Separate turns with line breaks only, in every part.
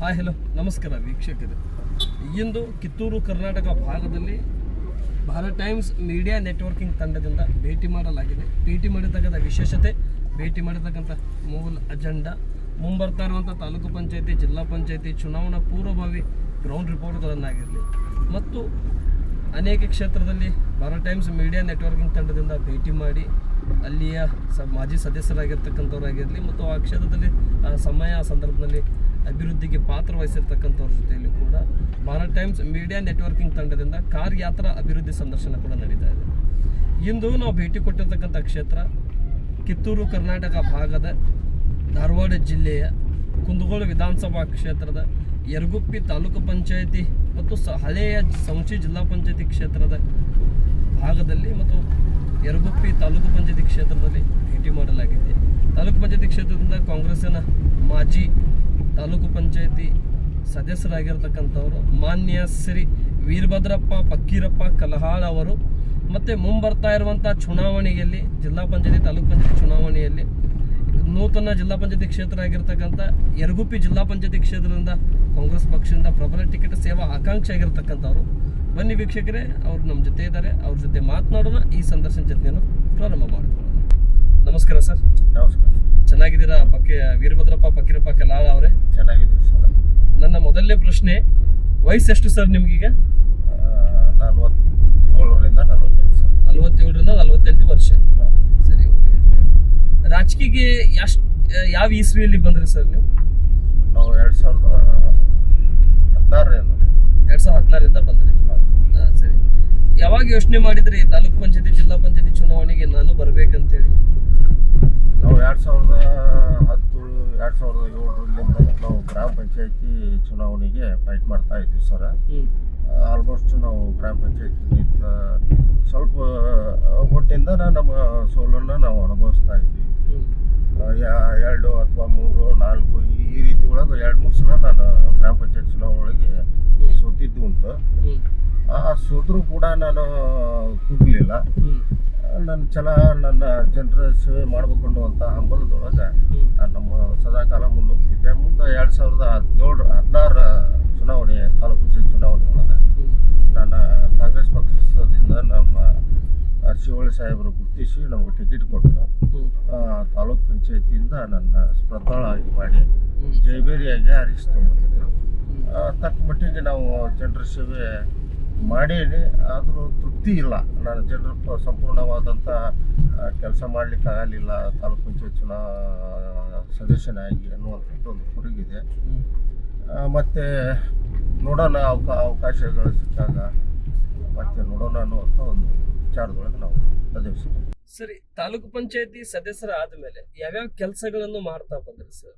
Hi hello ನಮಸ್ಕಾರ ವೀಕ್ಷಕರೇ. ಇಂದು ಕಿತ್ತೂರು ಕರ್ನಾಟಕ ಭಾಗದಲ್ಲಿ ಭಾರತ್ ಟೈಮ್ಸ್ ಮೀಡಿಯಾ ನೆಟ್ವರ್ಕಿಂಗ್ ತಂಡದಿಂದ ಭೇಟಿ ಮಾಡಲಾಗಿದೆ. ಭೇಟಿ ಮಾಡಿರ್ತಕ್ಕಂಥ ವಿಶೇಷತೆ, ಭೇಟಿ ಮಾಡಿರ್ತಕ್ಕಂಥ ಮೂಲ ಅಜೆಂಡಾ, ಮುಂಬರ್ತಾ ಇರುವಂಥ ತಾಲೂಕು ಪಂಚಾಯತಿ, ಜಿಲ್ಲಾ ಪಂಚಾಯತಿ ಚುನಾವಣಾ ಪೂರ್ವಭಾವಿ ಗ್ರೌಂಡ್ ರಿಪೋರ್ಟ್ಗಳನ್ನಾಗಿರಲಿ ಮತ್ತು ಅನೇಕ ಕ್ಷೇತ್ರದಲ್ಲಿ ಭಾರತ್ ಟೈಮ್ಸ್ ಮೀಡಿಯಾ ನೆಟ್ವರ್ಕಿಂಗ್ ತಂಡದಿಂದ ಭೇಟಿ ಮಾಡಿ ಅಲ್ಲಿಯ ಮಾಜಿ ಸದಸ್ಯರಾಗಿರ್ತಕ್ಕಂಥವರಾಗಿರಲಿ ಮತ್ತು ಆ ಕ್ಷೇತ್ರದಲ್ಲಿ ಸಮಯ ಸಂದರ್ಭದಲ್ಲಿ ಅಭಿವೃದ್ಧಿಗೆ ಪಾತ್ರ ವಹಿಸಿರ್ತಕ್ಕಂಥವ್ರ ಜೊತೆಯಲ್ಲಿ ಕೂಡ ಭಾರತ್ ಟೈಮ್ಸ್ ಮೀಡಿಯಾ ನೆಟ್ವರ್ಕಿಂಗ್ ತಂಡದಿಂದ ಕಾರ್ ಯಾತ್ರಾ ಅಭಿವೃದ್ಧಿ ಸಂದರ್ಶನ ಕೂಡ ನಡೀತಾ ಇದೆ. ಇಂದು ನಾವು ಭೇಟಿ ಕೊಟ್ಟಿರ್ತಕ್ಕಂಥ ಕ್ಷೇತ್ರ ಕಿತ್ತೂರು ಕರ್ನಾಟಕ ಭಾಗದ ಧಾರವಾಡ ಜಿಲ್ಲೆಯ ಕುಂದಗೋಳ ವಿಧಾನಸಭಾ ಕ್ಷೇತ್ರದ ಯರಗುಪ್ಪಿ ತಾಲೂಕು ಪಂಚಾಯತಿ ಮತ್ತು ಹಳೆಯ ಸಂಶಿ ಜಿಲ್ಲಾ ಪಂಚಾಯತಿ ಕ್ಷೇತ್ರದ ಭಾಗದಲ್ಲಿ ಮತ್ತು ಯರಗುಪ್ಪಿ ತಾಲೂಕು ಪಂಚಾಯತಿ ಕ್ಷೇತ್ರದಲ್ಲಿ ಭೇಟಿ ಮಾಡಲಾಗಿದೆ. ತಾಲೂಕು ಪಂಚಾಯತಿ ಕ್ಷೇತ್ರದಿಂದ ಕಾಂಗ್ರೆಸ್ಸಿನ ಮಾಜಿ ತಾಲೂಕು ಪಂಚಾಯತಿ ಸದಸ್ಯರಾಗಿರ್ತಕ್ಕಂಥವರು ಮಾನ್ಯ ಶ್ರೀ ವೀರಭದ್ರಪ್ಪ ಫಕ್ಕೀರಪ್ಪ ಕಲಹಾಳ್ ಅವರು ಮತ್ತು ಮುಂಬರ್ತಾ ಇರುವಂಥ ಚುನಾವಣೆಯಲ್ಲಿ ಜಿಲ್ಲಾ ಪಂಚಾಯತಿ ತಾಲೂಕು ಪಂಚಾಯತಿ ಚುನಾವಣೆಯಲ್ಲಿ ನೂತನ ಜಿಲ್ಲಾ ಪಂಚಾಯತಿ ಕ್ಷೇತ್ರ ಆಗಿರ್ತಕ್ಕಂಥ ಯರಗುಪ್ಪಿ ಜಿಲ್ಲಾ ಪಂಚಾಯತಿ ಕ್ಷೇತ್ರದಿಂದ ಕಾಂಗ್ರೆಸ್ ಪಕ್ಷದಿಂದ ಪ್ರಬಲ ಟಿಕೆಟ್ ಸೇವಾ ಆಕಾಂಕ್ಷಿ ಆಗಿರ್ತಕ್ಕಂಥವ್ರು. ಬನ್ನಿ ವೀಕ್ಷಕರೇ, ಅವರು ನಮ್ಮ ಜೊತೆ ಇದ್ದಾರೆ, ಅವ್ರ ಜೊತೆ ಮಾತನಾಡೋಣ. ಈ ಸಂದರ್ಶನ ಜೊತೆಯನ್ನು ಪ್ರಾರಂಭ ಮಾಡಿಕೊಳ್ಳೋಣ. ನಮಸ್ಕಾರ ಸರ್.
ನಮಸ್ಕಾರ.
ಚೆನ್ನಾಗಿದ್ದೀರಾ? ವೀರಭದ್ರಪ್ಪ ಫಕ್ಕೀರಪ್ಪ ಕಲಹಾಳ್ ಅವರೇ?
ಚೆನ್ನಾಗಿದ್ದೀವಿ ಸರ್.
ನನ್ನ ಮೊದಲನೇ ಪ್ರಶ್ನೆ, ವಯಸ್ಸೆಷ್ಟು ಸರ್ ನಿಮ್ಗೀಗ?
47ರಿಂದ 48 ಸರ್.
47ರಿಂದ 48 ವರ್ಷ. ಸರಿ, ಓಕೆ. ರಾಜಕೀಯಕ್ಕೆ ಯಾವ ಇಸ್ವಿಯಲ್ಲಿ ಬಂದ್ರಿ ಸರ್ ನೀವು?
ನಾವು 2016ರಿಂದ
ಬಂದ್ರಿ. ಸರಿ, ಯಾವಾಗ ಯೋಚನೆ ಮಾಡಿದ್ರಿ ತಾಲೂಕು ಪಂಚಾಯತಿ ಜಿಲ್ಲಾ ಪಂಚಾಯತಿ ಚುನಾವಣೆಗೆ ನಾನು ಬರ್ಬೇಕಂತೇಳಿ?
ನಾವು 2010-2007ರಿಂದ ನಾವು ಗ್ರಾಮ ಪಂಚಾಯತಿ ಚುನಾವಣೆಗೆ ಫೈಟ್ ಮಾಡ್ತಾ ಇದ್ವಿ ಸರ್. ಆಲ್ಮೋಸ್ಟ್ ನಾವು ಗ್ರಾಮ ಪಂಚಾಯತಿ ಸ್ವಲ್ಪ ಒಟ್ಟಿಂದ ನಮ್ಮ ಸೋಲನ್ನು ನಾವು ಅನುಭವಿಸ್ತಾ ಇದ್ವಿ. 2 ಅಥವಾ 3, 4 ಈ ರೀತಿ ಒಳಗೆ 2-3 ಸಲ ನಾನು ಗ್ರಾಮ ಪಂಚಾಯತ್ ಚುನಾವಣೆಗೆ ಸೋತಿದ್ದು ಉಂಟು. ಆ ಸೋತರೂ ಕೂಡ ನಾನು ಕುಗ್ಲಿಲ್ಲ. ನನ್ನ ಜನರ ಸೇವೆ ಮಾಡಬೇಕು ಅನ್ನುವಂಥ ಹಂಬಲದೊಳಗೆ ನಾನು ನಮ್ಮ ಸದಾಕಾಲ ಮುನ್ನೋಗ್ತಿದ್ದೆ. ಮುಂದೆ 2016 ಚುನಾವಣೆ ತಾಲೂಕು ಪಂಚಾಯತ್ ಚುನಾವಣೆ ಒಳಗೆ ನಾನು ಕಾಂಗ್ರೆಸ್ ಪಕ್ಷದಿಂದ ನಮ್ಮ ಶಿವಳ್ಳಿ ಸಾಹೇಬರು ಗುರುತಿಸಿ ನಮಗೆ ಟಿಕೆಟ್ ಕೊಟ್ಟು ತಾಲೂಕು ಪಂಚಾಯತಿಯಿಂದ ನನ್ನ ಸ್ಪರ್ಧಾಳಾಗಿ ಮಾಡಿ ಜೈಬೇರಿಯಾಗಿ ಆರಿಸ್ಕೊಂಡ್ಬಂದಿದ್ದು. ತಕ್ಕ ಮಟ್ಟಿಗೆ ನಾವು ಜನರ ಸೇವೆ ಮಾಡೀನಿ, ಆದರೂ ತೃಪ್ತಿ ಇಲ್ಲ. ನಾನು ಜನರ ಸಂಪೂರ್ಣವಾದಂಥ ಕೆಲಸ ಮಾಡಲಿಕ್ಕೆ ಆಗಲಿಲ್ಲ ತಾಲೂಕು ಪಂಚಾಯತ್ ಸದಸ್ಯನಾಗಿ ಅನ್ನುವಂಥದ್ದು ಒಂದು ಹೊರಗಿದೆ. ಮತ್ತು ನೋಡೋಣ, ಅವಕಾಶಗಳು ಸಿಕ್ಕಾಗ ಮತ್ತೆ ನೋಡೋಣ ಅನ್ನುವಂಥ ಒಂದು ವಿಚಾರದೊಳಗೆ ನಾವು ಸದಸ್ಯರು.
ಸರಿ, ತಾಲೂಕು ಪಂಚಾಯತಿ ಸದಸ್ಯರಾದ ಮೇಲೆ ಯಾವ್ಯಾವ ಕೆಲಸಗಳನ್ನು ಮಾಡ್ತಾ ಬಂದ್ರಿ ಸರ್?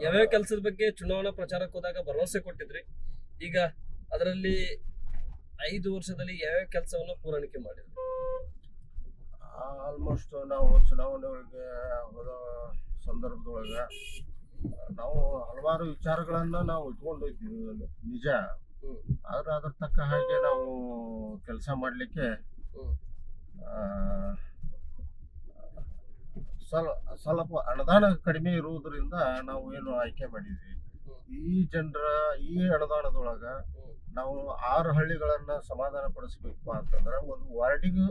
ಯಾವ್ಯಾವ ಕೆಲಸದ ಬಗ್ಗೆ ಚುನಾವಣಾ ಪ್ರಚಾರಕ್ಕೆ ಹೋದಾಗ ಭರವಸೆ ಕೊಟ್ಟಿದ್ರಿ? ಈಗ ಅದರಲ್ಲಿ 5 ವರ್ಷದಲ್ಲಿ ಯಾವ್ಯಾವ ಕೆಲಸವನ್ನು ಪೂರೈಕೆ ಮಾಡಿದ್ರಿ?
ಆಲ್ಮೋಸ್ಟ್ ನಾವು ಚುನಾವಣೆ ಒಳಗೆ ಹೋದ ಸಂದರ್ಭದೊಳಗೆ ನಾವು ಹಲವಾರು ವಿಚಾರಗಳನ್ನು ನಾವು ಇಟ್ಕೊಂಡಿದ್ವಿ, ನಿಜ. ಆದ್ರೆ ಅದ್ರ ತಕ್ಕ ಹಾಗೆ ನಾವು ಕೆಲಸ ಮಾಡಲಿಕ್ಕೆ ಸ್ವಲ್ಪ ಅನುದಾನ ಕಡಿಮೆ ಇರುವುದರಿಂದ ನಾವು ಏನು ಆಯ್ಕೆ ಮಾಡಿದ್ವಿ. ಈ ಅನುದಾನದೊಳಗೆ ನಾವು 6 ಹಳ್ಳಿಗಳನ್ನು ಸಮಾಧಾನ ಪಡಿಸ್ಬೇಕು ಅಂತಂದ್ರೆ ಒಂದು ವಾರ್ಡಿಗೂ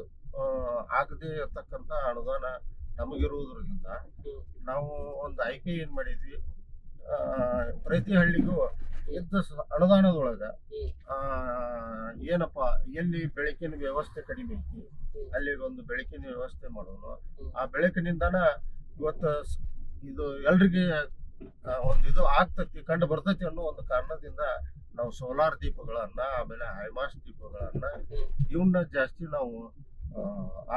ಆಗದೆ ಇರ್ತಕ್ಕಂಥ ಅನುದಾನ ನಮಗಿರುವುದರಿಂದ ನಾವು ಒಂದು ಆಯ್ಕೆ ಏನು ಮಾಡಿದ್ವಿ, ಪ್ರತಿ ಹಳ್ಳಿಗೂ ಇದ್ದ ಅನುದಾನದೊಳಗೆ ಏನಪ್ಪ ಎಲ್ಲಿ ಬೆಳಕಿನ ವ್ಯವಸ್ಥೆ ಕಡಿಮೆ ಐತಿ ಅಲ್ಲಿ ಒಂದು ಬೆಳಕಿನ ವ್ಯವಸ್ಥೆ ಮಾಡೋಣ. ಆ ಬೆಳಕಿನಿಂದನ ಇವತ್ತು ಇದು ಎಲ್ರಿಗೆ ಒಂದು ಇದು ಆಗ್ತತಿ, ಕಂಡು ಬರ್ತೈತಿ ಅನ್ನೋ ಒಂದು ಕಾರಣದಿಂದ ನಾವು ಸೋಲಾರ್ ದೀಪಗಳನ್ನ, ಆಮೇಲೆ ಹೈಮಾಸ್ ದೀಪಗಳನ್ನ ಇವನ್ನ ಜಾಸ್ತಿ ನಾವು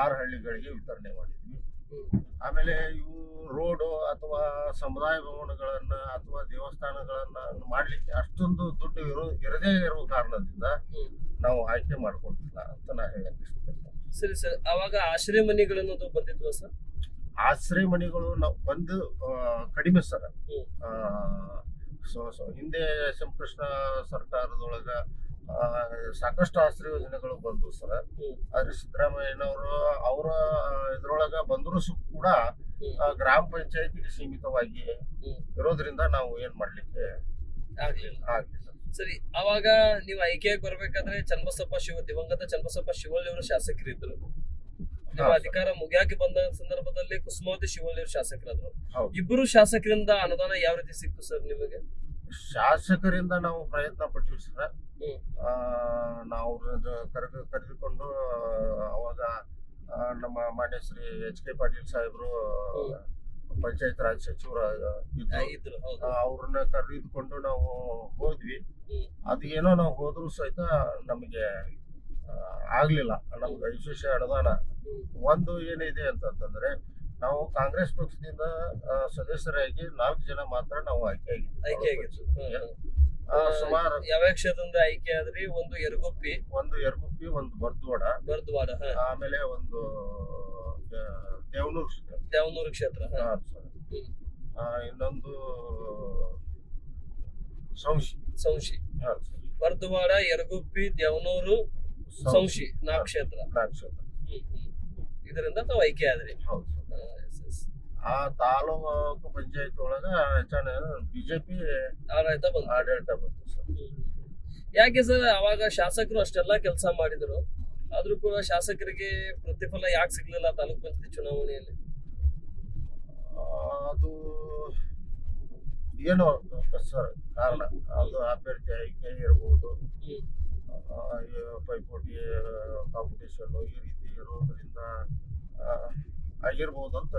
6 ಹಳ್ಳಿಗಳಿಗೆ ವಿತರಣೆ ಮಾಡಿದ್ವಿ. ಆಮೇಲೆ ಇವು ರೋಡು ಅಥವಾ ಸಮುದಾಯ ಭವನಗಳನ್ನ ಅಥವಾ ದೇವಸ್ಥಾನಗಳನ್ನ ಮಾಡ್ಲಿಕ್ಕೆ ಅಷ್ಟೊಂದು ದುಡ್ಡು ಇರದೇ ಇರೋ ಕಾರಣದಿಂದ ನಾವು ಆಯ್ಕೆ ಮಾಡ್ಕೊಳ್ತಿಲ್ಲ ಅಂತ ನಾ ಹೇಳಕ್ ಇಷ್ಟಪಡ್ತೀನಿ.
ಸರಿ ಸರ್, ಅವಾಗ ಆಶ್ರಯ ಮನೆಗಳನ್ನೋದು ಬಂದಿದ್ವಾ ಸರ್?
ಆಶ್ರಯ ಮನೆಗಳು ನಾವು ಬಂದು ಕಡಿಮೆ ಸರ್. ಹಿಂದೆ ಎಸ್.ಎಂ. ಕೃಷ್ಣ ಸರ್ಕಾರದೊಳಗ ಸಾಕಷ್ಟು ಆಶ್ರಯ ಯೋಜನೆಗಳು ಬಂದು ಸರ್. ಆದ್ರೆ ಸಿದ್ದರಾಮಯ್ಯನವರು ಅವರ ಇದ್ರೊಳಗ ಬಂದರೂ ಕೂಡ ಗ್ರಾಮ ಪಂಚಾಯತಿಗೆ ಸೀಮಿತವಾಗಿ ಇರೋದ್ರಿಂದ ನಾವು ಏನ್ ಮಾಡ್ಲಿಕ್ಕೆ
ಆಗ್ಲಿಲ್ಲ.
ಆಗ್ಲಿಲ್ಲ.
ಸರಿ, ಅವಾಗ ನೀವು ಆಯ್ಕೆಯಾಗಿ ಬರ್ಬೇಕಾದ್ರೆ ದಿವಂಗತ ಚನ್ನಬಸಪ್ಪ ಶಿವಳ್ಳಿ ಅವರು ಶಾಸಕರಿದ್ರು. ನಿಮ್ಮ ಅಧಿಕಾರ ಮುಗಿಯಾಗಿ ಬಂದ ಸಂದರ್ಭದಲ್ಲಿ ಕುಸುಮಾವತಿ ಶಿವಳ್ಳಿ ಅವರು ಶಾಸಕರಾದ್ರು.
ಹೌದು.
ಇಬ್ಬರು ಶಾಸಕರಿಂದ ಅನುದಾನ ಯಾವ ರೀತಿ ಸಿಕ್ತು ಸರ್ ನಿಮಗೆ?
ಶಾಸಕರಿಂದ ನಾವು ಪ್ರಯತ್ನ ಪಟ್ಟಿವಿ ಸರ್.
ಹ್ಮ್.
ನಾವು ಕರೆದುಕೊಂಡು ಅವಾಗ ನಮ್ಮ ಮಾನ್ಯ ಶ್ರೀ HK ಪಾಟೀಲ್ ಸಾಹೇಬರು ಪಂಚಾಯತ್ ರಾಜ್ ಸಚಿವರು
ಇದ್ರು, ಹೌದು.
ಅವ್ರನ್ನ ಕರೆದುಕೊಂಡು ನಾವು ಹೋದ್ವಿ.
ಹ್ಮ್.
ಅದು ಏನೋ ನಾವು ಹೋದ್ರು ಸಹಿತ ನಮಗೆ ಆಗ್ಲಿಲ್ಲ. ನಮ್ಗೆ ವಿಶೇಷ ಅನುದಾನ ಒಂದು ಏನಿದೆ ಅಂತಂದ್ರೆ, ನಾವು ಕಾಂಗ್ರೆಸ್ ಪಕ್ಷದಿಂದ ಸದಸ್ಯರಾಗಿ 4 ಜನ ಮಾತ್ರ ನಾವು
ಆಯ್ಕೆ ಆಗಿತ್ತು.
ಸುಮಾರು
ಯಾವ್ಯಾವ ಕ್ಷೇತ್ರದಿಂದ ಆಯ್ಕೆ ಆದ್ರಿ? ಒಂದು ಯರಗುಪ್ಪಿ,
ಒಂದು ಬರ್ದ್ವಾಡ, ಆಮೇಲೆ ಒಂದು
ದೇವನೂರು ಕ್ಷೇತ್ರ,
ಇನ್ನೊಂದು ಸೌಂಶಿ.
ಬರ್ದ್ವಾಡ, ಯರಗುಪ್ಪಿ, ದೇವನೂರು, ಸೌಂಶಿ 4 ಕ್ಷೇತ್ರ. ಇದರಿಂದ ತಾವು ಆಯ್ಕೆ ಆದ್ರಿ.
ಆ ತಾಲೂಕು ಪಂಚಾಯತ್ ಒಳಗ ಬಿಜೆಪಿ
ಆಡಳಿತ
ಬಂತು ಸರ್.
ಯಾಕೆ ಸರ್ ಅವಾಗ ಶಾಸಕರು ಅಷ್ಟೆಲ್ಲಾ ಕೆಲಸ ಮಾಡಿದ್ರು, ಆದ್ರೂ ಕೂಡ ಶಾಸಕರಿಗೆ ಪ್ರತಿಫಲ ಯಾಕೆ ಸಿಗ್ಲಿಲ್ಲ ತಾಲೂಕ್ ಪಂಚಾಯತ್ ಚುನಾವಣೆಯಲ್ಲಿ?
ಅದು ಏನೋ ಸರ್ ಕಾರಣ. ಅದು ಅಭ್ಯರ್ಥಿ ಆಯ್ಕೆ ಇರಬಹುದು, ಪೈಪೋಟಿ ಕಾಂಪಿಟೇಷನ್ ಈ ರೀತಿ ಇರೋದ್ರಿಂದ ಆಗಿರ್ಬೋದು ಅಂತ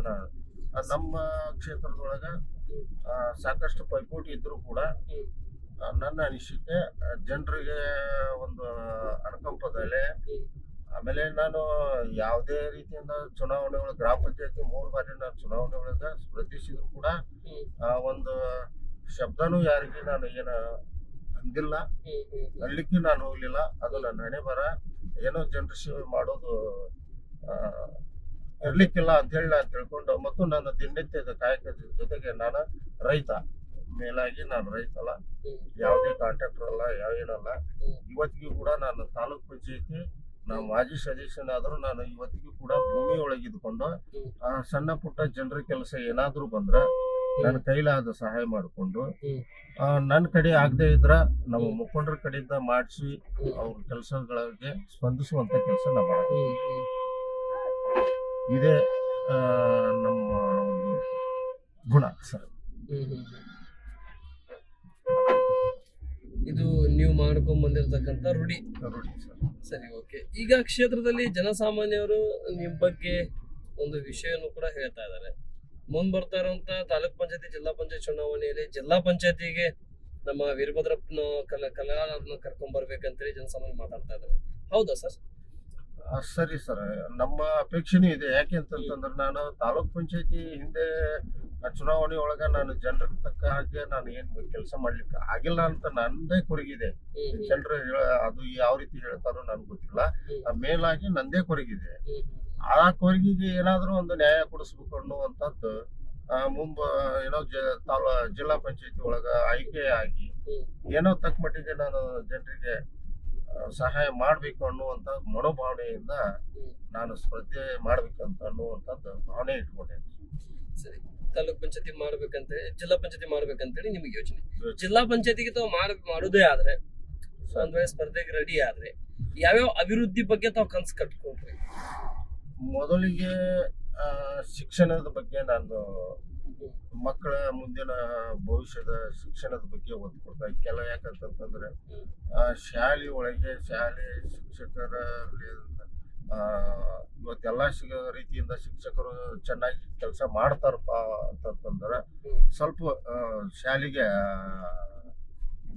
ನಮ್ಮ ಕ್ಷೇತ್ರದೊಳಗ ಸಾಕಷ್ಟು ಪೈಪೋಟಿ ಇದ್ರೂ ಕೂಡ ನನ್ನ ಅನಿಸಿಕೆ ಜನರಿಗೆ ಒಂದು ಅನುಕಂಪದಲ್ಲಿ, ಆಮೇಲೆ ನಾನು ಯಾವುದೇ ರೀತಿಯಿಂದ ಚುನಾವಣೆ ಒಳಗೆ ಗ್ರಾಮ ಪಂಚಾಯತಿ 3 ಬಾರಿ ನಾನು ಚುನಾವಣೆ ಒಳಗೆ ಸ್ಪರ್ಧಿಸಿದ್ರು ಕೂಡ ಒಂದು ಶಬ್ದನೂ ಯಾರಿಗೆ ನಾನು ಏನು ಅಂದಿಲ್ಲ, ಅಲ್ಲಿಕ್ಕೆ ನಾನು ಹೋಗ್ಲಿಲ್ಲ. ಅದು ನನ್ನ ಹಣೆ ಬರ. ಏನೋ ಜನರ ಸೇವೆ ಮಾಡೋದು ಇರ್ಲಿಕ್ಕಿಲ್ಲ ಅಂತ ಹೇಳಿ ನಾನು ತಿಳ್ಕೊಂಡು, ಮತ್ತು ನನ್ನ ದಿನನಿತ್ಯದ ಕಾಯಕದ ಜೊತೆಗೆ ನಾನು ರೈತ, ಮೇಲಾಗಿ ನಾನು ರೈತಲ್ಲ, ಯಾವುದೇ ಕಾಂಟ್ರಾಕ್ಟರ್ ಅಲ್ಲ, ಯಾವೇನಲ್ಲ. ಇವತ್ತಿಗೂ ಕೂಡ ನಾನು ತಾಲೂಕ್ ಪಂಚಾಯತಿ ನಾವು ಮಾಜಿ ಸದಸ್ಯನಾದ್ರೂ ನಾನು ಇವತ್ತಿಗೂ ಕೂಡ ಭೂಮಿ ಒಳಗಿದ್ಕೊಂಡು ಸಣ್ಣ ಪುಟ್ಟ ಜನರ ಕೆಲಸ ಏನಾದ್ರೂ ಬಂದ್ರೆ ನನ್ನ ಕೈಲಾದ ಸಹಾಯ ಮಾಡಿಕೊಂಡು, ನನ್ನ ಕಡೆ ಆಗದೆ ಇದ್ರ ನಮ್ಮ ಮುಖಂಡರ ಕಡೆಯಿಂದ ಮಾಡಿಸಿ ಅವ್ರ ಕೆಲಸಗಳಿಗೆ ಸ್ಪಂದಿಸುವಂತ ಕೆಲಸ ನಾವು ಮಾಡ್ತೀವಿ. ಇದೇ ನಮ್ಮ ಒಂದು ಗುಣ ಸರ್.
ಇದು ನೀವು ಮಾಡ್ಕೊಂಡ್ ಬಂದಿರತಕ್ಕಂತ ರೂಢಿ
ಸರ್.
ಸರಿ, ಓಕೆ. ಈಗ ಕ್ಷೇತ್ರದಲ್ಲಿ ಜನಸಾಮಾನ್ಯರು ನಿಮ್ ಬಗ್ಗೆ ಒಂದು ವಿಷಯನೂ ಕೂಡ ಹೇಳ್ತಾ ಇದ್ದಾರೆ. ಮುಂದ್ ಬರ್ತಾ ಇರುವಂತ ತಾಲೂಕ್ ಪಂಚಾಯತಿ ಜಿಲ್ಲಾ ಪಂಚಾಯತ್ ಚುನಾವಣೆಯಲ್ಲಿ ಜಿಲ್ಲಾ ಪಂಚಾಯತಿಗೆ ನಮ್ಮ ವೀರಭದ್ರಪ್ಪನ ಕಲಾವಿದರನ್ನ ಕರ್ಕೊಂಡ್ ಬರ್ಬೇಕಂತೇಳಿ ಜನಸಾಮಾನ್ಯ ಮಾತಾಡ್ತಾ ಇದ್ದಾರೆ. ಹೌದಾ ಸರ್?
ಸರಿ ಸರ್, ನಮ್ಮ ಅಪೇಕ್ಷೆನೂ ಇದೆ. ಯಾಕೆ ಅಂತಂದ್ರೆ ನಾನು ತಾಲೂಕ್ ಪಂಚಾಯತಿ ಹಿಂದೆ ಚುನಾವಣೆ ಒಳಗ ನಾನು ಜನರಿಗೆ ತಕ್ಕ ಹಾಗೆ ನಾನು ಏನ್ ಕೆಲಸ ಮಾಡ್ಲಿಕ್ಕೆ ಆಗಿಲ್ಲ ಅಂತ ನಂದೇ ಕೊರಗಿದೆ. ಜನರು ಅದು ಯಾವ ರೀತಿ ಹೇಳ್ತಾರೋ ನನ್ಗೆ ಗೊತ್ತಿಲ್ಲ. ಮೇಲಾಗಿ ನಂದೇ ಕೊರಗಿದೆ. ಆ ಕೊರಗಿಗೆ ಏನಾದ್ರೂ ಒಂದು ನ್ಯಾಯ ಕೊಡಿಸ್ಬೇಕು ಅನ್ನುವಂಥದ್ದು ಏನೋ ಜಿಲ್ಲಾ ಪಂಚಾಯತಿ ಒಳಗ ಆಯ್ಕೆ ಆಗಿ ಏನೋ ತಕ್ಕ ಮಟ್ಟಿಗೆ ನಾನು ಜನರಿಗೆ ಸಹಾಯ ಮಾಡ್ಬೇಕು ಅನ್ನುವಂತ ಮನೋಭಾವನೆಯಿಂದ ನಾನು ಸ್ಪರ್ಧೆ ಮಾಡ್ಬೇಕಂತ ಅನ್ನುವಂಥದ್ದು ಭಾವನೆ ಇಟ್ಕೊಂಡೆ.
ಸರಿ, ತಾಲೂಕ್ ಪಂಚಾಯತಿ ಮಾಡ್ಬೇಕಂತ ಜಿಲ್ಲಾ ಪಂಚಾಯತಿ ಮಾಡ್ಬೇಕಂತೇಳಿ ನಿಮಗೆ ಯೋಚನೆ. ಜಿಲ್ಲಾ ಪಂಚಾಯತಿಗೆ ತಾವು ಮಾಡೋದೇ ಆದ್ರೆ, ಒಂದ್ ವೇಳೆ ಸ್ಪರ್ಧೆಗೆ ರೆಡಿ ಆದ್ರೆ ಯಾವ್ಯಾವ ಅಭಿವೃದ್ಧಿ ಬಗ್ಗೆ ತಾವು ಕನ್ಸು ಕಟ್ಕೊಂಡ್ರಿ?
ಮೊದಲಿಗೆ ಶಿಕ್ಷಣದ ಬಗ್ಗೆ ನಾನು ಮಕ್ಕಳ ಮುಂದಿನ ಭವಿಷ್ಯದ ಶಿಕ್ಷಣದ ಬಗ್ಗೆ ಒತ್ತು ಕೊಡ್ತಾ ಕೆಲ. ಯಾಕಂತಂದ್ರೆ ಶಾಲೆ ಒಳಗೆ ಶಿಕ್ಷಕರಲ್ಲಿ ಇವತ್ತೆಲ್ಲ ರೀತಿಯಿಂದ ಶಿಕ್ಷಕರು ಚೆನ್ನಾಗಿ ಕೆಲಸ ಮಾಡ್ತಾರಪ್ಪ ಅಂತಂದ್ರೆ ಸ್ವಲ್ಪ ಶಾಲೆಗೆ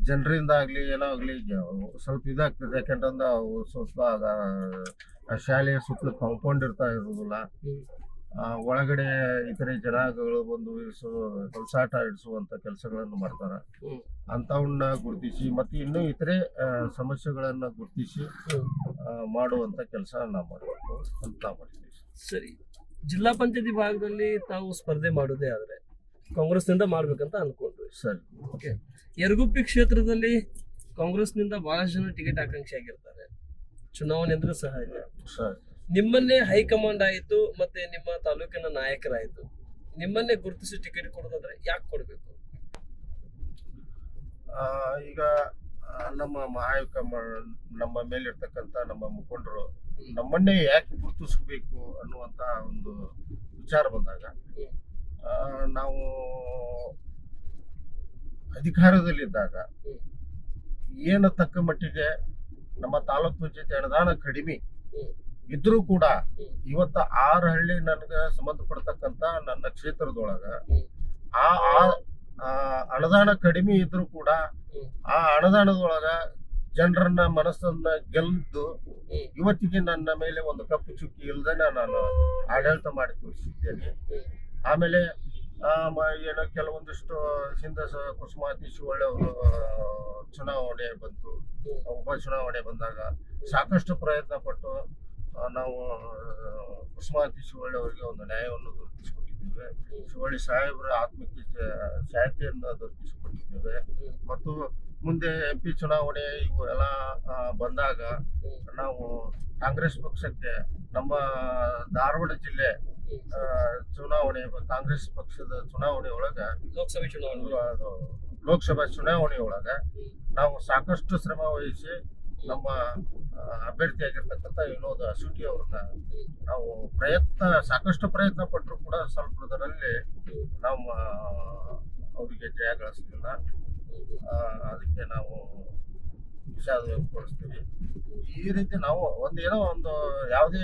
ಜನರಿಂದ ಆಗ್ಲಿ ಏನೋ ಆಗ್ಲಿ ಸ್ವಲ್ಪ ಇದಾಗ್ತದೆ. ಯಾಕಂತಂದ್ರೆ ಅವು ಸ್ವಲ್ಪ ಶಾಲೆಯ ಸುತ್ತಲೂ ಕಾಂಪೌಂಡ್ ಇರೋದಿಲ್ಲ. ಒಳಗಡೆ ಇತರೆ ಜನಾಂಗಗಳು ಬಂದು ಹೊಲಸಾಟ ಇಡಿಸುವಂತ ಕೆಲಸಗಳನ್ನು ಮಾಡ್ತಾರ. ಅಂತವನ್ನ ಗುರುತಿಸಿ ಮತ್ತೆ ಇನ್ನೂ ಇತರೆ ಸಮಸ್ಯೆಗಳನ್ನ ಗುರುತಿಸಿ ಮಾಡುವಂತ ಕೆಲಸ ನಾವು ಮಾಡಬೇಕು ಅಂತ ಮಾಡ್ತೀವಿ.
ಸರಿ, ಜಿಲ್ಲಾ ಪಂಚಾಯತಿ ಭಾಗದಲ್ಲಿ ತಾವು ಸ್ಪರ್ಧೆ ಮಾಡೋದೇ ಆದ್ರೆ ಕಾಂಗ್ರೆಸ್ನಿಂದ ಮಾಡ್ಬೇಕಂತ ಅನ್ಕೊಂಡ್ರಿ.
ಸರಿ,
ಓಕೆ. ಯರಗುಪ್ಪಿ ಕ್ಷೇತ್ರದಲ್ಲಿ ಕಾಂಗ್ರೆಸ್ನಿಂದ ಬಹಳಷ್ಟು ಜನ ಟಿಕೆಟ್ ಆಕಾಂಕ್ಷಿ ಆಗಿರ್ತಾರೆ. ಚುನಾವಣೆ ಅಂದ್ರೆ ಸಹಜ.
ಸರಿ,
ನಿಮ್ಮನ್ನೇ ಹೈಕಮಾಂಡ್ ಆಯ್ತು ಮತ್ತೆ ನಿಮ್ಮ ತಾಲೂಕಿನ ನಾಯಕರಾಯ್ತು, ನಿಮ್ಮನ್ನೇ ಗುರುತಿಸಿ ಟಿಕೆಟ್ ಕೊಡೋದಾದ್ರೆ ಯಾಕೆ ಕೊಡ್ಬೇಕು?
ಈಗ ನಮ್ಮ ನಮ್ಮ ಮೇಲಿರ್ತಕ್ಕಂಥ ನಮ್ಮ ಮುಖಂಡರು ನಮ್ಮನ್ನೇ ಯಾಕೆ ಗುರುತಿಸ್ಬೇಕು ಅನ್ನುವಂತ ಒಂದು ವಿಚಾರ ಬಂದಾಗ ನಾವು ಅಧಿಕಾರದಲ್ಲಿದ್ದಾಗ ಏನು ತಕ್ಕ ಮಟ್ಟಿಗೆ ನಮ್ಮ ತಾಲೂಕ್ ಪಂಚಾಯತಿ ಅನುದಾನ ಕಡಿಮೆ ಇದ್ರೂ ಕೂಡ ಇವತ್ತ 6 ಹಳ್ಳಿ ನನಗೆ ಸಂಬಂಧಪಡ್ತಕ್ಕಂತ ನನ್ನ ಕ್ಷೇತ್ರದೊಳಗ ಆ ಅನುದಾನ ಕಡಿಮೆ ಇದ್ರೂ ಕೂಡ ಆ ಅನುದಾನದೊಳಗ ಜನರನ್ನ ಮನಸ್ಸನ್ನ ಗೆಲ್ದು ಇವತ್ತಿಗೆ ನನ್ನ ಮೇಲೆ ಒಂದು ಕಪ್ಪು ಚುಕ್ಕಿ ಇಲ್ದೇನೆ ನಾನು ಆಡಳಿತ ಮಾಡಿ ತೋರಿಸಿದ್ದೇನೆ. ಆಮೇಲೆ ಏನೋ ಕೆಲವೊಂದಿಷ್ಟು ಹಿಂದೆ ಕುಸುಮಾವತಿ ಶಿವಳ್ಳಿ ಅವರು ಚುನಾವಣೆ ಬಂತು. ಉಪ ಚುನಾವಣೆ ಬಂದಾಗ ಸಾಕಷ್ಟು ಪ್ರಯತ್ನ ಪಟ್ಟು ನಾವು ಕುಸುಮಾವತಿ ಶಿವಳ್ಳಿ ಅವರಿಗೆ ಒಂದು ನ್ಯಾಯವನ್ನು ದೊರಕಿಸಿಕೊಟ್ಟಿದ್ದೇವೆ. ಶಿವಳ್ಳಿ ಸಾಹೇಬರ ಆತ್ಮಕ್ಕೆ ಶಾಂತಿಯನ್ನು ದೊರಕಿಸಿಕೊಟ್ಟಿದ್ದೇವೆ. ಮತ್ತು ಮುಂದೆ MP ಚುನಾವಣೆ ಇವು ಎಲ್ಲ ಬಂದಾಗ ನಾವು ಕಾಂಗ್ರೆಸ್ ಪಕ್ಷಕ್ಕೆ ನಮ್ಮ ಧಾರವಾಡ ಜಿಲ್ಲೆ ಚುನಾವಣೆ ಕಾಂಗ್ರೆಸ್ ಪಕ್ಷದ ಚುನಾವಣೆ ಒಳಗ ಲೋಕಸಭಾ ಚುನಾವಣೆ ಒಳಗ ನಾವು ಸಾಕಷ್ಟು ಶ್ರಮ ವಹಿಸಿ ನಮ್ಮ ಅಭ್ಯರ್ಥಿಯಾಗಿರ್ತಕ್ಕಂಥ ವಿನೋದ್ ಅಸೂಟಿ ಅವ್ರನ್ನ ನಾವು ಸಾಕಷ್ಟು ಪ್ರಯತ್ನ ಪಟ್ಟರು ಕೂಡ ಸ್ವಲ್ಪದರಲ್ಲಿ ನಾವು ಅವರಿಗೆ ಜಯ ಗಳಿಸಲಿಲ್ಲ. ಅದಕ್ಕೆ ನಾವು ವಿಷಾದ ವ್ಯಕ್ತಪಡಿಸ್ತೀವಿ. ಈ ರೀತಿ ನಾವು ಒಂದು ಯಾವುದೇ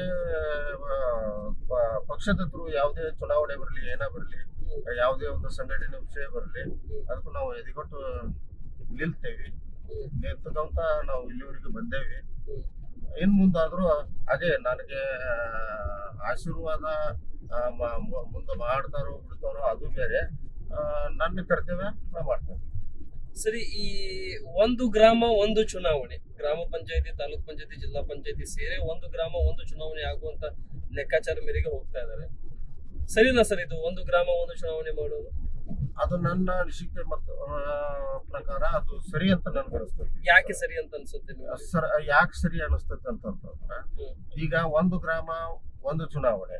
ಪಕ್ಷದ ಥ್ರೂ ಯಾವುದೇ ಚುನಾವಣೆ ಬರಲಿ ಏನೇ ಬರಲಿ ಯಾವುದೇ ಒಂದು ಸಂಘಟನೆ ವಿಷಯ ಬರಲಿ ಅದಕ್ಕೂ ನಾವು ಎದಿಗೊಟ್ಟು ನಿಲ್ತೇವೆ. ನಿಂತದಂತ ನಾವು ಇಲ್ಲಿವರೆಗೆ ಬಂದೇವಿ. ಇನ್ ಮುಂದಾದ್ರೂ ಅದೇ ನನಗೆ ಆಶೀರ್ವಾದ ಮುಂದೆ ಮಾಡ್ತಾರೋ ಬಿಡ್ತಾರೋ ಅದು ಬೇರೆ. ನನ್ನ ಕರ್ತವ್ಯ ನಾ ಮಾಡ್ತೇನೆ.
ಸರಿ, ಈ ಒಂದು ಗ್ರಾಮ ಒಂದು ಚುನಾವಣೆ, ಗ್ರಾಮ ಪಂಚಾಯತಿ, ತಾಲೂಕ್ ಪಂಚಾಯತಿ, ಜಿಲ್ಲಾ ಪಂಚಾಯತಿ ಸೇರಿ ಒಂದು ಗ್ರಾಮ ಒಂದು ಚುನಾವಣೆ ಆಗುವಂತ ಲೆಕ್ಕಾಚಾರ ಮೇರೆಗೆ ಹೋಗ್ತಾ ಇದ್ದಾರೆ. ಸರಿನಾ ಸರ್ ಇದು ಒಂದು ಗ್ರಾಮ ಒಂದು ಚುನಾವಣೆ ಮಾಡೋದು?
ಅದು ನನ್ನ ಅನಿಸಿಕೆ ಮತ್ತು ಪ್ರಕಾರ ಅದು ಸರಿ ಅಂತ ನನ್ಗೆ ಅನಿಸ್ತದೆ.
ಯಾಕೆ ಸರಿ ಅಂತ ಅನ್ಸುತ್ತೆ?
ಯಾಕೆ ಸರಿ ಅನಿಸ್ತದೆ ಅಂತಂದ್ರೆ ಈಗ ಒಂದು ಗ್ರಾಮ ಒಂದು ಚುನಾವಣೆ,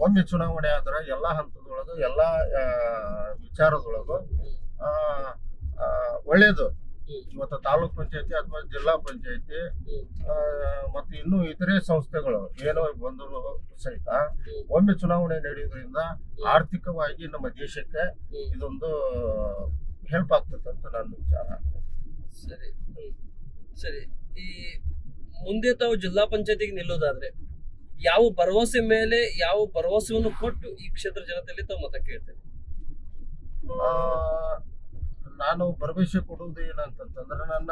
ಒಮ್ಮೆ ಚುನಾವಣೆ ಆದ್ರೆ ಎಲ್ಲಾ ಹಂತದೊಳಗು ಎಲ್ಲಾ ವಿಚಾರದೊಳಗು ಒಳ್ಳೇದು. ಇವತ್ತು ತಾಲೂಕ್ ಪಂಚಾಯತಿ ಅಥವಾ ಜಿಲ್ಲಾ ಪಂಚಾಯತಿ ಮತ್ತು ಇನ್ನೂ ಇತರೆ ಸಂಸ್ಥೆಗಳು ಏನೋ ಬಂದರೂ ಸಹಿತ ಒಮ್ಮೆ ಚುನಾವಣೆ ನಡೆಯೋದ್ರಿಂದ ಆರ್ಥಿಕವಾಗಿ ನಮ್ಮ ದೇಶಕ್ಕೆ ಇದೊಂದು ಹೆಲ್ಪ್ ಆಗ್ತದೆ ಅಂತ ನನ್ನ ವಿಚಾರ.
ಸರಿ ಸರಿ, ಈ ಮುಂದೆ ತಾವು ಜಿಲ್ಲಾ ಪಂಚಾಯತಿಗೆ ನಿಲ್ಲೋದಾದ್ರೆ ಯಾವ ಭರವಸೆಯನ್ನು ಕೊಟ್ಟು ಈ ಕ್ಷೇತ್ರ ಜನತೆಯಲ್ಲಿ ತಾವು ಮತ ಕೇಳ್ತೇನೆ?
ನಾನು ಭರವಸೆ ಕೊಡುವುದು ಏನಂತಂದ್ರೆ ನನ್ನ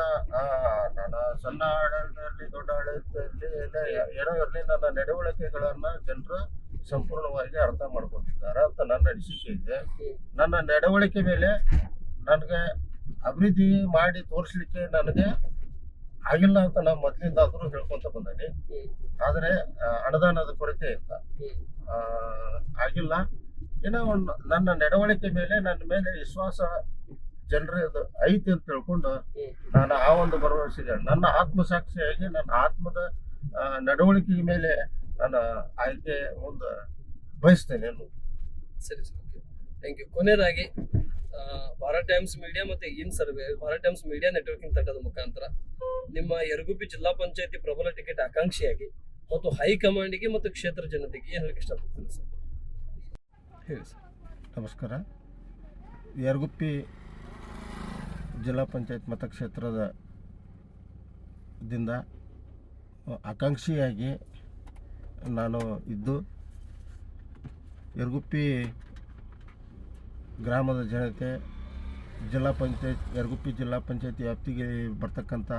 ಸಣ್ಣ ಆಡಳಿತ ಇರಲಿ ದೊಡ್ಡ ಆಡಳಿತ ಇರಲಿ ಏನೋ ಇರಲಿ ನನ್ನ ನಡವಳಿಕೆಗಳನ್ನ ಜನರು ಸಂಪೂರ್ಣವಾಗಿ ಅರ್ಥ ಮಾಡ್ಕೊಂಡಿದ್ದಾರೆ ಅಂತ ನನ್ನ ಅನಿಸಿಕೆ ಇದೆ. ನನ್ನ ನಡವಳಿಕೆ ಮೇಲೆ ನನಗೆ ಅಭಿವೃದ್ಧಿ ಮಾಡಿ ತೋರಿಸ್ಲಿಕ್ಕೆ ನನಗೆ ಆಗಿಲ್ಲ ಅಂತ ನಾನು ಮೊದಲಿಂದಾದ್ರೂ ಹೇಳ್ಕೊಂತ ಬಂದೇನೆ. ಆದರೆ ಅನುದಾನದ ಕೊರತೆ ಇಲ್ಲ, ಆಗಿಲ್ಲ. ಏನೋ ನನ್ನ ನಡವಳಿಕೆ ಮೇಲೆ ನನ್ನ ಮೇಲೆ ವಿಶ್ವಾಸ ಜನರದು ಐತಿ ಅಂತ ತಿಳ್ಕೊಂಡು ನಾನು ಆ ಒಂದು ಭರವಸೆಗೆ ನನ್ನ ಆತ್ಮಸಾಕ್ಷಿಯಾಗಿ ನನ್ನ ಆತ್ಮದ ನಡವಳಿಕೆ ಮೇಲೆ ನಾನು ಆಯ್ಕೆ ಮುಂದೆ ಬಯಸ್ತೇನೆ.
ಸರಿ ಸರ್, ಥ್ಯಾಂಕ್ ಯು. ಕೊನೆಯದಾಗಿ ಭಾರತ್ ಟೈಮ್ಸ್ ಮೀಡಿಯಾ ಮತ್ತೆ ಭಾರತ್ ಟೈಮ್ಸ್ ಮೀಡಿಯಾ ನೆಟ್ವರ್ಕಿಂಗ್ ತಂಡದ ಮುಖಾಂತರ ನಿಮ್ಮ ಯರಗುಪ್ಪಿ ಜಿಲ್ಲಾ ಪಂಚಾಯತಿ ಪ್ರಬಲ ಟಿಕೆಟ್ ಆಕಾಂಕ್ಷಿಯಾಗಿ ಮತ್ತು ಹೈಕಮಾಂಡಿಗೆ ಮತ್ತು ಕ್ಷೇತ್ರ ಜನತೆಗೆ ಏನು ಹೇಳಕ್ಕೆ ಇಷ್ಟಪಡ್ತೀನಿ ಸರ್? ಹೇಳಿ ಸರ್.
ನಮಸ್ಕಾರ. ಯರಗುಪ್ಪಿ ಜಿಲ್ಲಾ ಪಂಚಾಯತ್ ಮತಕ್ಷೇತ್ರದ ಆಕಾಂಕ್ಷಿಯಾಗಿ ನಾನು ಇದ್ದು ಯರಗುಪ್ಪಿ ಗ್ರಾಮದ ಜನತೆ ಯರಗುಪ್ಪಿ ಜಿಲ್ಲಾ ಪಂಚಾಯತಿ ವ್ಯಾಪ್ತಿಗೆ ಬರ್ತಕ್ಕಂಥ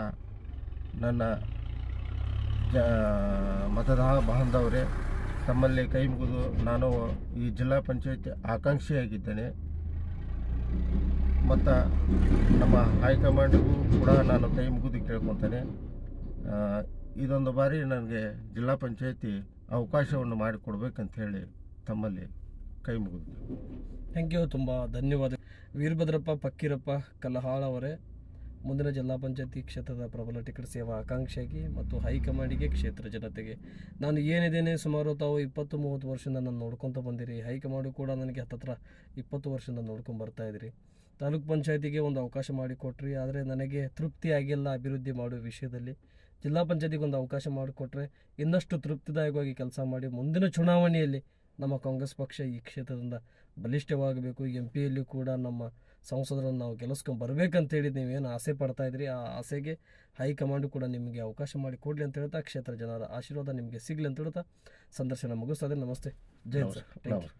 ನನ್ನ ಮತದಾರ ಬಾಂಧವರೇ, ತಮ್ಮಲ್ಲಿ ಕೈ ಮುಗಿದು ನಾನು ಈ ಜಿಲ್ಲಾ ಪಂಚಾಯತಿ ಆಕಾಂಕ್ಷಿಯಾಗಿದ್ದೇನೆ. ಮತ್ತು ನಮ್ಮ ಹೈಕಮಾಂಡ್ಗೂ ಕೂಡ ನಾನು ಕೈ ಮುಗಿದು ಕೇಳ್ಕೊತೇನೆ. ಇದೊಂದು ಬಾರಿ ನನಗೆ ಜಿಲ್ಲಾ ಪಂಚಾಯತಿ ಅವಕಾಶವನ್ನು ಮಾಡಿಕೊಡ್ಬೇಕಂತ ಹೇಳಿ ತಮ್ಮಲ್ಲಿ ಕೈ ಮುಗಿದು.
ಥ್ಯಾಂಕ್ ಯು, ತುಂಬ ಧನ್ಯವಾದ. ವೀರಭದ್ರಪ್ಪ ಪಕ್ಕೀರಪ್ಪ ಕಲ್ಲಹಾಳ್ ಅವರೇ, ಮುಂದಿನ ಜಿಲ್ಲಾ ಪಂಚಾಯತಿ ಕ್ಷೇತ್ರದ ಪ್ರಬಲ ಟಿಕೆಟ್ ಸೇವಾ ಆಕಾಂಕ್ಷಿಯಾಗಿ ಮತ್ತು ಹೈಕಮಾಂಡಿಗೆ ಕ್ಷೇತ್ರ ಜನತೆಗೆ ನಾನು ಏನಿದ್ದೇನೆ, ಸುಮಾರು ತಾವು 20-30 ವರ್ಷದಿಂದ ನಾನು ನೋಡ್ಕೊತ ಬಂದಿರಿ. ಹೈಕಮಾಂಡು ಕೂಡ ನನಗೆ ಹತ್ತತ್ರ 20 ವರ್ಷದಿಂದ ನೋಡ್ಕೊಂಡು ಬರ್ತಾ ಇದ್ದೀರಿ. ತಾಲೂಕ್ ಪಂಚಾಯತಿಗೆ ಒಂದು ಅವಕಾಶ ಮಾಡಿಕೊಟ್ರಿ, ಆದರೆ ನನಗೆ ತೃಪ್ತಿ ಆಗಿಲ್ಲ ಅಭಿವೃದ್ಧಿ ಮಾಡುವ ವಿಷಯದಲ್ಲಿ. ಜಿಲ್ಲಾ ಪಂಚಾಯತಿಗೆ ಒಂದು ಅವಕಾಶ ಮಾಡಿಕೊಟ್ರೆ ಇನ್ನಷ್ಟು ತೃಪ್ತಿದಾಯಕವಾಗಿ ಕೆಲಸ ಮಾಡಿ ಮುಂದಿನ ಚುನಾವಣೆಯಲ್ಲಿ ನಮ್ಮ ಕಾಂಗ್ರೆಸ್ ಪಕ್ಷ ಈ ಕ್ಷೇತ್ರದಿಂದ ಬಲಿಷ್ಠವಾಗಬೇಕು. MP ಯಲ್ಲಿ ಕೂಡ ನಮ್ಮ ಸಂಸದರನ್ನು ನಾವು ಗೆಲ್ಲಿಸ್ಕೊಂಡು ಬರಬೇಕಂತೇಳಿ ನೀವೇನು ಆಸೆ ಪಡ್ತಾ ಇದ್ರಿ, ಆ ಆಸೆಗೆ ಹೈಕಮಾಂಡ್ ಕೂಡ ನಿಮಗೆ ಅವಕಾಶ ಮಾಡಿ ಕೊಡಲಿ ಅಂತ ಹೇಳ್ತಾ, ಕ್ಷೇತ್ರ ಜನರ ಆಶೀರ್ವಾದ ನಿಮಗೆ ಸಿಗಲಿ ಅಂತ ಹೇಳ್ತಾ ಸಂದರ್ಶನ ಮುಗಿಸ್ತದೆ. ನಮಸ್ತೆ, ಜೈ ಹಿಂದ್ ಸರ್. Thank you.